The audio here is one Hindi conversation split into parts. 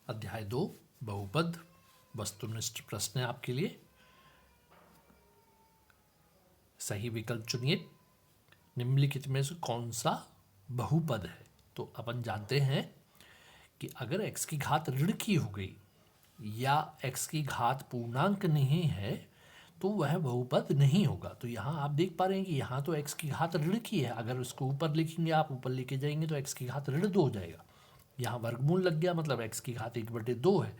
अध्याय 2 बहुपद वस्तुनिष्ठ प्रश्न है आपके लिए। सही विकल्प चुनिए। निम्नलिखित में से कौन सा बहुपद है? तो अपन जानते हैं कि अगर x की घात ऋण की हो गई या x की घात पूर्णांक नहीं है तो वह बहुपद नहीं होगा। तो यहाँ आप देख पा रहे हैं कि यहाँ तो x की घात ऋण की है, अगर उसको ऊपर लिखेंगे आप ऊपर लेके जाएंगे तो x की घात ऋण 2 हो जाएगा। यहाँ वर्गमूल लग गया, मतलब x की घात 1/2 है।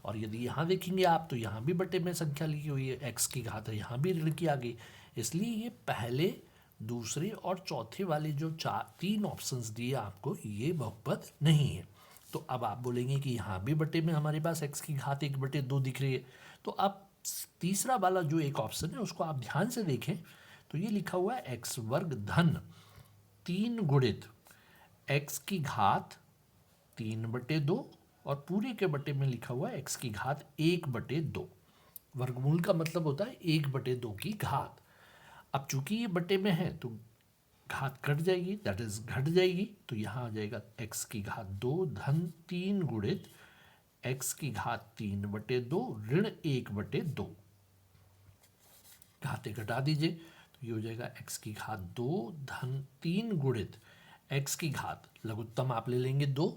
और यदि यहाँ देखेंगे आप तो यहाँ भी बटे में संख्या लिखी हुई है, x की घात है, यहाँ भी ऋण की आ गई। इसलिए ये पहले, दूसरे और चौथे वाले जो तीन ऑप्शंस दिए आपको, ये बहुपद नहीं है। तो अब आप बोलेंगे कि यहाँ भी बटे में हमारे पास x की घात 1/2 दिख रही है। तो अब तीसरा वाला जो एक ऑप्शन है उसको आप ध्यान से देखें तो ये लिखा हुआ है x वर्ग धन 3 गुणित x की घात 3/2 और पूरे के बटे में लिखा हुआ है x की घात 1/2। वर्गमूल का मतलब होता है 1/2 की घात। अब चूंकि ये बटे में है तो घात कट जाएगी, दैट इज घट जाएगी। तो यहाँ आ जाएगा x की घात 2 धन 3 गुणित x की घात 3/2 ऋण 1/2। घाते घटा दीजिए तो ये हो जाएगा x की घात 2 धन 3 गुणित x की घात, लघुत्तम आप ले लेंगे 2,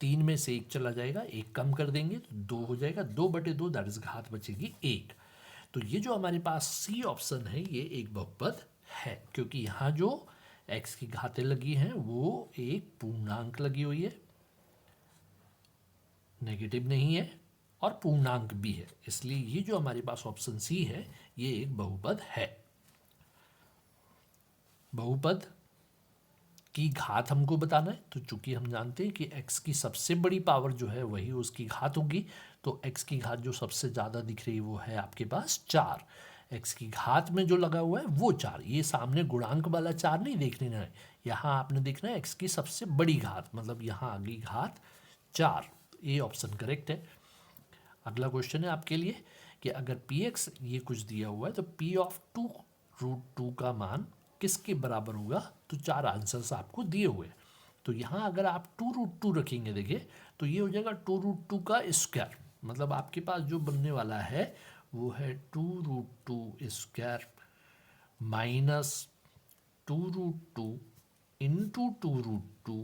3 में से 1 चला जाएगा, 1 कम कर देंगे तो 2 हो जाएगा, 2/2 दैट इज घात बचेगी 1। तो ये जो हमारे पास सी ऑप्शन है ये एक बहुपद है, क्योंकि यहाँ जो x की घातें लगी हैं वो एक पूर्णांक लगी हुई है, नेगेटिव नहीं है और पूर्णांक भी है। इसलिए ये जो हमारे पास ऑप्शन सी है ये एक बहुपद है। बहुपद की घात हमको बताना है, तो चूंकि हम जानते हैं कि x की सबसे बड़ी पावर जो है वही उसकी घात होगी, तो x की घात जो सबसे ज़्यादा दिख रही है वो है आपके पास 4। x की घात में जो लगा हुआ है वो 4, ये सामने गुणांक वाला 4 नहीं देख लेना है, यहाँ आपने देखना है x की सबसे बड़ी घात, मतलब यहाँ आ गई घात 4। ये ऑप्शन करेक्ट है। अगला क्वेश्चन है आपके लिए कि अगर px ये कुछ दिया हुआ है तो p ऑफ 2√2 का मान किसके बराबर होगा? तो 4 आंसर्स आपको दिए हुए हैं। तो यहाँ अगर आप 2√2 रखेंगे, देखिए तो ये हो जाएगा 2√2 का स्क्वायर, मतलब आपके पास जो बनने वाला है वो है 2√2 स्क्वायर माइनस 2√2 इंटू 2√2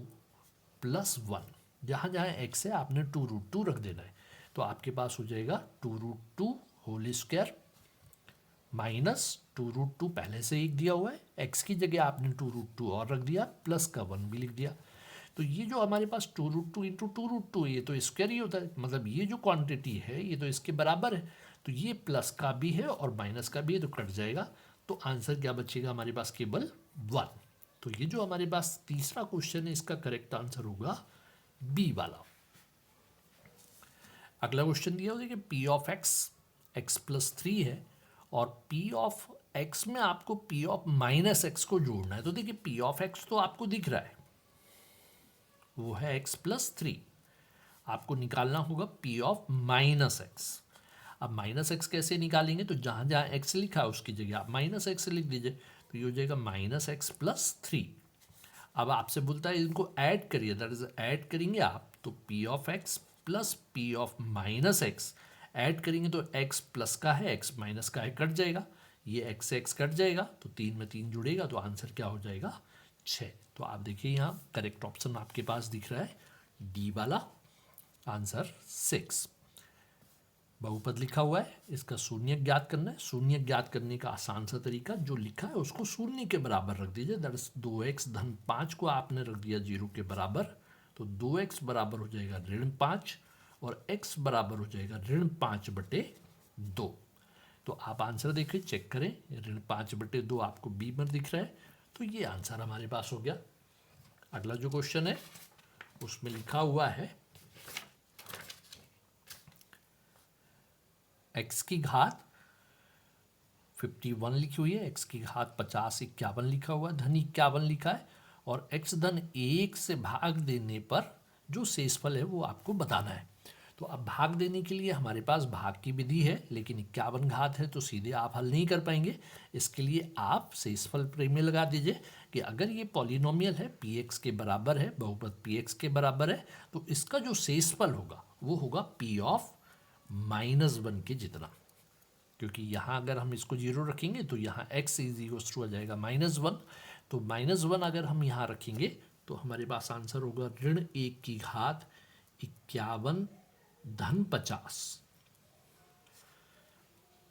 प्लस 1। जहाँ जहाँ x है आपने 2√2 रख देना है। तो आपके पास हो जाएगा 2√2 होल स्क्वायर माइनस 2√2 पहले से 1 दिया हुआ है, x की जगह आपने 2√2 और रख दिया, प्लस का 1 भी लिख दिया। तो ये जो हमारे पास 2√2 इंटू 2√2 ये तो स्क्वायर ही होता है, मतलब ये जो क्वांटिटी है ये तो इसके बराबर है। तो ये प्लस का भी है और माइनस का भी है तो कट जाएगा। तो आंसर क्या बचेगा हमारे पास? केवल 1। तो ये जो हमारे पास तीसरा क्वेश्चन है इसका करेक्ट आंसर होगा बी वाला। अगला क्वेश्चन दिया हो, देखिए पी ऑफ एक्स प्लस 3 है और पी ऑफ एक्स में आपको पी ऑफ माइनस एक्स को जोड़ना है। तो देखिए पी ऑफ एक्स तो आपको दिख रहा है, वो है एक्स प्लस 3। आपको निकालना होगा पी ऑफ माइनस एक्स। अब माइनस एक्स कैसे निकालेंगे? तो जहाँ जहाँ एक्स लिखा है उसकी जगह आप माइनस एक्स लिख दीजिए, तो ये हो जाएगा माइनस एक्स प्लस 3। अब आपसे बोलता है इनको ऐड करिए, दैट इज ऐड करेंगे आप तो P of x plus P of minus x, add करेंगे तो x प्लस का है x माइनस का है, कट जाएगा, ये x से x कट जाएगा तो 3 में 3 जुड़ेगा तो आंसर क्या हो जाएगा? 6। तो आप देखिए यहाँ करेक्ट ऑप्शन आपके पास दिख रहा है डी वाला, आंसर 6। बहुपद लिखा हुआ है, इसका शून्य ज्ञात करना है। शून्य ज्ञात करने का आसान सा तरीका, जो लिखा है उसको शून्य के बराबर रख दीजिए, दैट इज 2x धन 5 को आपने रख दिया 0 के बराबर, तो 2x बराबर हो जाएगा ऋण 5 और x बराबर हो जाएगा ऋण 5/2। तो आप आंसर देखिए, चेक करें, ऋण 5/2 आपको बी में दिख रहा है, तो ये आंसर हमारे पास हो गया। अगला जो क्वेश्चन है उसमें लिखा हुआ है x की घात 51 लिखी हुई है, x की घात 50 51 लिखा हुआ है, धन 51 लिखा है और x धन 1 से भाग देने पर जो शेषफल है वो आपको बताना है। तो अब भाग देने के लिए हमारे पास भाग की विधि है, लेकिन 51 घात है तो सीधे आप हल नहीं कर पाएंगे। इसके लिए आप शेषफल प्रमेय लगा दीजिए, कि अगर ये पॉलिनोमियल है, पी एक्स के बराबर है, बहुपद पी एक्स के बराबर है, तो इसका जो शेषफल होगा वो होगा पी ऑफ -1 के जितना, क्योंकि यहाँ अगर हम इसको जीरो रखेंगे तो यहाँ x इज इक्वल्स टू आ जाएगा -1, तो -1 अगर हम यहाँ रखेंगे तो हमारे पास आंसर होगा ऋण 1 की घात 51 धन 50,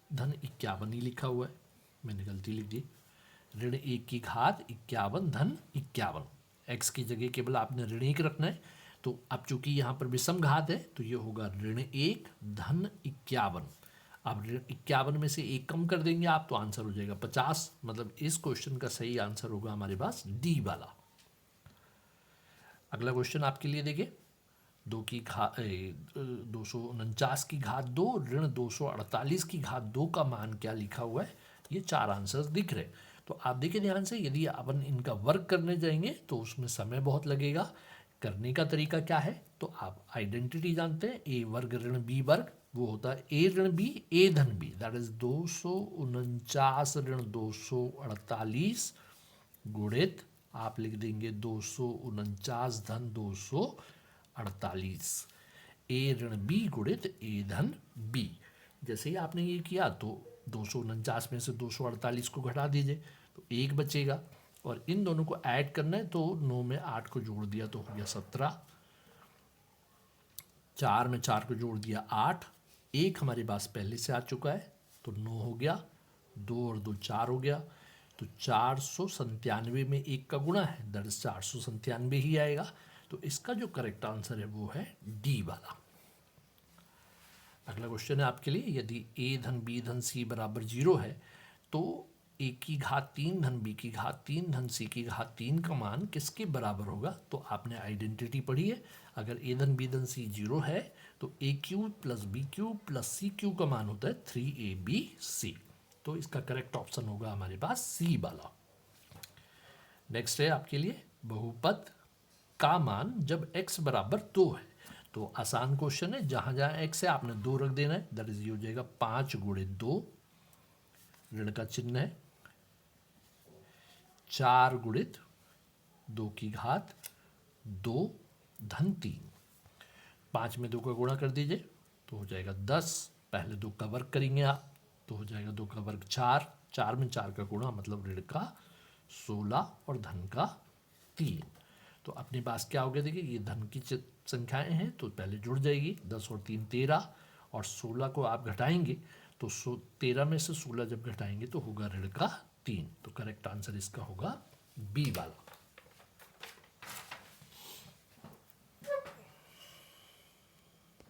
धन 51 ही लिखा हुआ है, मैंने गलती लिख दी, ऋण 1 की घात 51 धन 51, x की जगह केवल आपने ऋण 1 रखना है, तो अब चूंकि यहाँ पर विषम घात है तो ये होगा ऋण 1 धन 51। अब ऋण 51 में से 1 कम कर देंगे आप तो आंसर हो जाएगा 50, मतलब इस क्वेश्चन का सही आंसर होगा हमारे पास डी वाला। अगला क्वेश्चन आपके लिए देखिए, 249 की घात 2 ऋण 248 की घात 2 का मान क्या लिखा हुआ है, ये 4 आंसर्स दिख रहे हैं। तो आप देखिए ध्यान से, यदि अपन इनका वर्क करने जाएंगे तो उसमें समय बहुत लगेगा। करने का तरीका क्या है, तो आप आइडेंटिटी जानते हैं, ए वर्ग ऋण बी वर्ग, वो होता है ए ऋण बी ए धन बी, दैट इज 249 ऋण 248 गुणित आप लिख देंगे 249 धन 248, ए ऋण बी गुणित ए धन बी। जैसे ही आपने ये किया तो 249 में से 248 को घटा दीजिए तो 1 बचेगा, और इन दोनों को ऐड करना है तो 9 में 8 को जोड़ दिया तो हो गया 17, 4 में 4 को जोड़ दिया 8, 1 हमारे पास पहले से आ चुका है तो 9 हो गया, 2 और 2 4 हो गया, तो 497 में 1 का गुणा है, दैट इज 497 ही आएगा। तो इसका जो करेक्ट आंसर है वो है डी वाला। अगला क्वेश्चन है आपके लिए, यदि a धन b धन c बराबर 0 है तो a की घात 3 धन b की घात 3 धन c की घात 3 का मान किसके बराबर होगा। तो आपने आइडेंटिटी पढ़ी है, अगर a धन b धन c 0 है तो a cube plus B cube plus C cube का मान होता है 3abc, तो इसका करेक्ट ऑप्शन होगा हमारे पास सी वाला। नेक्स्ट है आपके लिए, बहुपद का मान जब x बराबर 2 है, तो आसान क्वेश्चन है, जहां जहां x है आपने 2 रख देना है, दैट इज ये हो जाएगा 5 गुणित 2, ऋण का चिन्ह है, 4 गुणित 2 की घात 2 धन 3, 5 में 2 का गुणा कर दीजिए तो हो जाएगा 10, पहले 2 का वर्ग करेंगे आप तो हो जाएगा 2 का वर्ग 4, 4 में 4 का गुणा मतलब ऋण का 16 और धन का 3, तो अपने पास क्या हो गया, देखिए ये धन की संख्याएं हैं तो पहले जुड़ जाएगी, 10 और 3 13, और 16 को आप घटाएंगे तो 13 में से 16 जब घटाएंगे तो होगा ऋण का 3, तो करेक्ट आंसर इसका होगा बी वाला।